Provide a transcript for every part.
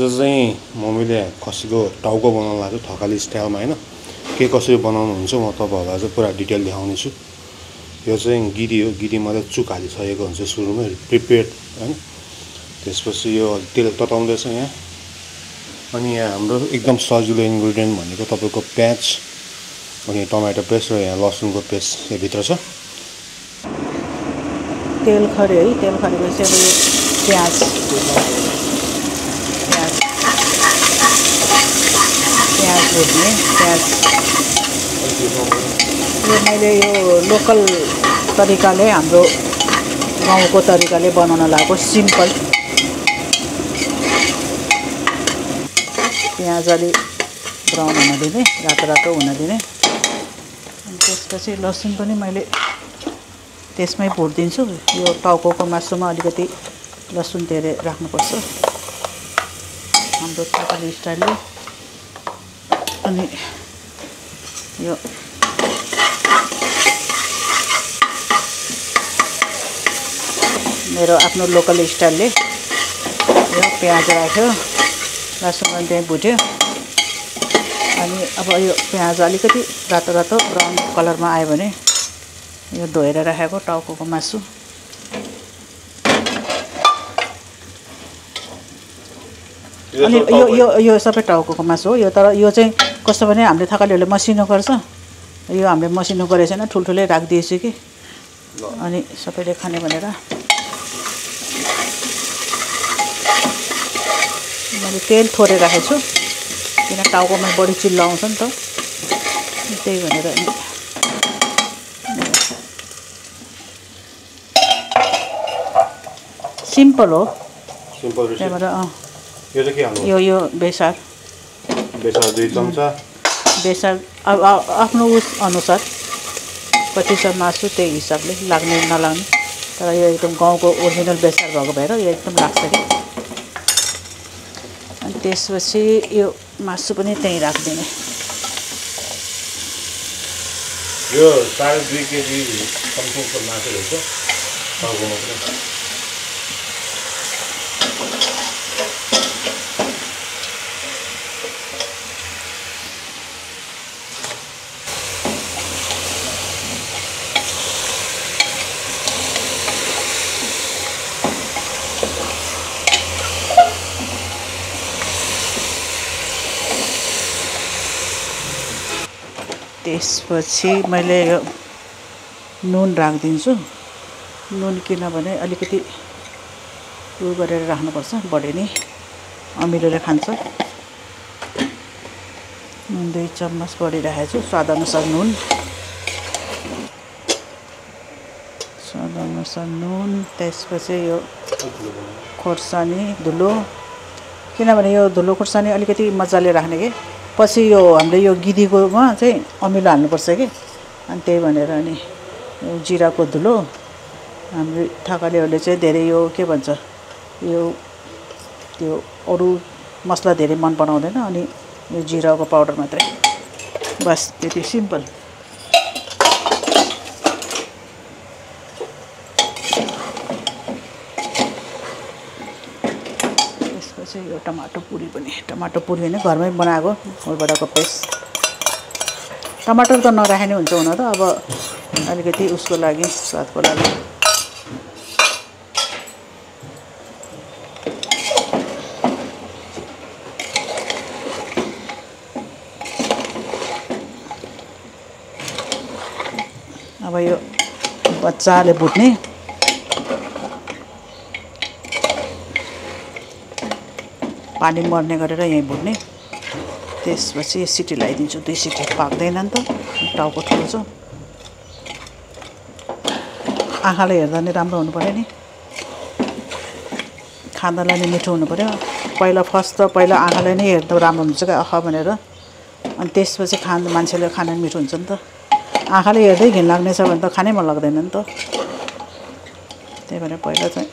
चाहिँ मम्मीले खसीको टाउको बनाउन लाग्यो थकाली स्टाइलमा हैन के कसरी बनाउनु हुन्छ म तपाईहरुलाई चाहिँ पुरा डिटेल देखाउने छु यो चाहिँ गिरी हो गिरीमा चुक हालिसकेको हुन्छ सुरुमै प्रिपेयर्ड हैन त्यसपछि यो तेल तताउँदैछ यहाँ अनि यहाँ हाम्रो एकदम सजिलो इन्ग्रेडियन्ट भनेको तपाईको प्याज अनि टमाटर पेस्ट र यहाँ लसुनको पेस्ट यो भित्र छ तेल खर्यो है तेल खरेपछि अब प्याज भुट्ने प्याज यो मैले यो लोकल तरिकाले हाम्रो गाउँको तरिकाले बनाउन लागेको सिम्पल प्याज अलि ब्राउन हुन दिने रातो रातो हुन दिने अनि त्यसपछि लसुन पनि मैले त्यसमै भुटिदिन्छु यो टाउकोको मासुमा अलिकति लसुन धेरै राख्नुपर्छ हाम्रो नेपाली स्टाइलले अनि यो मेरो आफ्नो लोकल स्टाइलले यो प्याज राख्यो लसुन पनि त्यही भुट्यो अनि अब यो प्याज अलिकति रातो रातो ब्राउन कलरमा आयो भने यो धोएर राखेको टाउकोको मासु अनि यो सबै टाउकोको मासु हो यो तर यो चाहिँ कस्तो भने हामीले थकालीहरूले मसिनो गर्छ यो हामीले मसिनो गरेको छैन ठुल्ठुलै राखिदिएछु कि अनि सबैले खाने भनेर मैले तेल थोरै राखेको छु किन टाउकोमा बढी चिल्लो आउँछ नि त त्यही भनेर सिम्पल हो सिम्पल त्यहाँबाट यो चाहिँ के हाल्नु यो बेसार 2 चम्चा बेसार अब आफ्नो उस अनुसार कति छ मासु त्यही हिसाबले लाग्ने नलाग्ने तर यो एकदम गाउँको ओरिजिनल बेसार भएको भएर यो एकदम लाग्छ कि अनि त्यसपछि यो मासु पनि त्यही राखिदिने यो 2.5 केजी समथिङको मासु रहेछ टाउकोमा पनि त्यसपछि मैले यो नुन राखिदिन्छु नुन किनभने अलिकति उयो गरेर राख्नुपर्छ बढी नै अमिलोले खान्छ नुन 2 चम्मच बढी राखेको छु स्वादअनुसार नुन त्यसपछि यो खोर्सानी धुलो किनभने यो धुलो खोर्सानी अलिकति मजाले राख्ने के पछि यो हामीले यो गिरीकोमा चाहिँ अमिलो हाल्नुपर्छ कि अनि त्यही भनेर अनि यो जिराको धुलो हाम्रो थकालीहरूले चाहिँ धेरै यो के भन्छ यो त्यो अरू मसला धेरै मन पराउँदैन अनि यो जिराको पाउडर मात्रै बस त्यति सिम्पल त्यसपछि यो टमाटर पुरी होइन घरमै बनाएको होलबाटाको पेस्ट टमाटर त नराख्ने हुन्छ हुन त अब अलिकति उसको लागि स्वादको लागि अब यो बच्चाले भुट्ने पानी मर्ने गरेर यही भुट्ने त्यसपछि सिटी लगाइदिन्छु 2 सिटी पाक्दैन नि त टाउको ठुलो छ आँखाले हेर्दा नि राम्रो हुनु पर्यो नि खाँदालाई नि मिठो हुनु पर्यो पहिला आँखाले नै हेर्दा राम्रो हुन्छ क्या आँखा भनेर अनि त्यसपछि मान्छेले खाना मिठो हुन्छ नि त आँखाले हेर्दै घिन लाग्ने छ भने त खानै मन लाग्दैन नि त त्यही भएर पहिला चाहिँ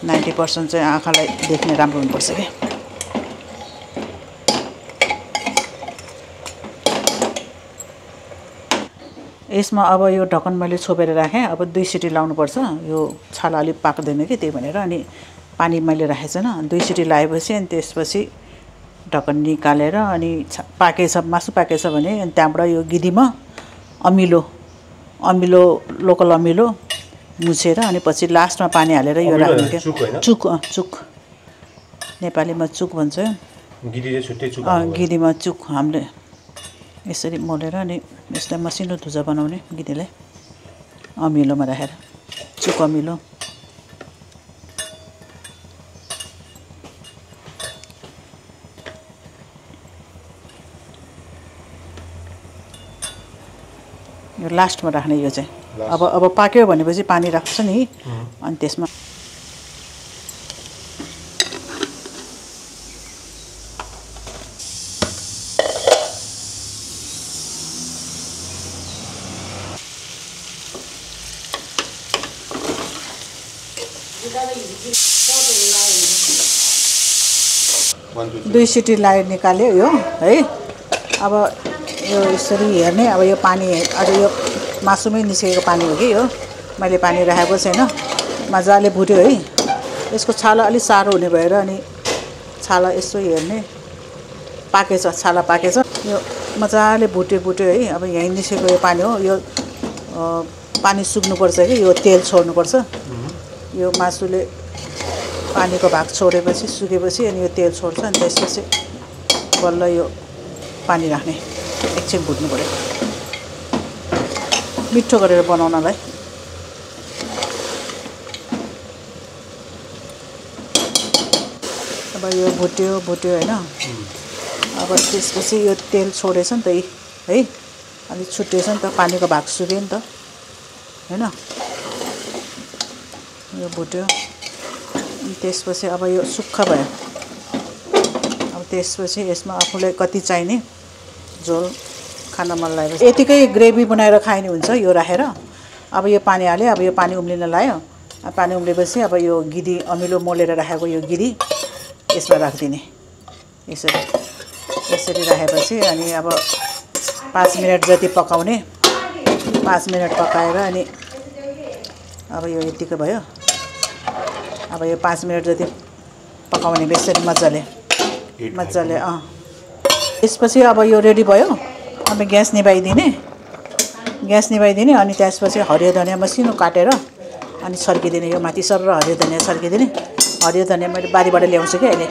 90% चाहिँ आँखालाई देख्ने राम्रो हुनुपर्छ के यसमा अब यो ढक्कन मैले छोपेर राखेँ अब 2 सिटी लाउनुपर्छ यो छाला अलि पाक्दैन कि त्यही भनेर अनि पानी मैले राखेको छैन 2 सिटी लगाएपछि अनि त्यसपछि ढक्कन निकालेर अनि पाकेछ मासु पाकेछ भने अनि त्यहाँबाट यो गिदीमा अमिलो लोकल अमिलो मुछेर अनि पछि लास्टमा पानी हालेर यो राख्ने के चुक नेपालीमा चुक भन्छ गिदीमा चुक हामीले यसरी मोलेर अनि यसलाई मसिनो धुजा बनाउने गिदीलाई अमिलोमा राखेर चुक अमिलो यो लास्टमा राख्ने यो चाहिँ अब पाक्यो भनेपछि पानी राख्छ नि अनि त्यसमा दुई सिटी लाएर निकाल्यो यो है अब यो यसरी हेर्ने अब यो पानी अझ यो मासुमै निस्केको पानी हो कि यो मैले पानी राखेको छैन मजाले भुट्यो है यसको छाला अलि साह्रो हुने भएर अनि छाला यसो हेर्ने पाकेछ छाला पाकेछ यो मजाले भुट्यो है अब यहीँ निस्केको यो पानी हो यो पानी सुक्नुपर्छ कि यो तेल छोड्नुपर्छ यो मासुले पानीको भाग छोडेपछि सुकेपछि अनि यो तेल छोड्छ अनि त्यसपछि बल्ल यो पानी राख्ने एकछिन भुट्नु पर्यो मिठो गरेर बनाउनलाई अब यो भुट्यो हैन अब त्यसपछि यो तेल छोडेछ नि त है अलि छुटेछ नि त पानीको भाग सुक्यो नि त हैन यो भुट्यो अनि त्यसपछि अब यो सुक्खा भयो अब त्यसपछि यसमा आफूलाई कति चाहिने झोल खान मन लागेपछि यतिकै ग्रेभी बनाएर खाइने हुन्छ यो राखेर अब यो पानी हाल्यो अब यो पानी उम्लिन लायो पानी उम्लेपछि अब यो गिदी अमिलो मोलेर राखेको यो गिदी यसमा राखिदिने यसरी राखेपछि अनि अब 5 मिनट जति पकाउने 5 मिनट पकाएर अनि अब यो यतिकै भयो अब यो 5 मिनट जति पकाउने बेसरी मजाले त्यसपछि अब यो रेडी भयो अब ग्यास निभाइदिने अनि त्यसपछि हरियो धनिया मसिनो काटेर अनि छर्किदिने यो माथि सर र हरियो धनिया छर्किदिने हरियो धनिया मैले बारीबाट ल्याउँछु कि अहिले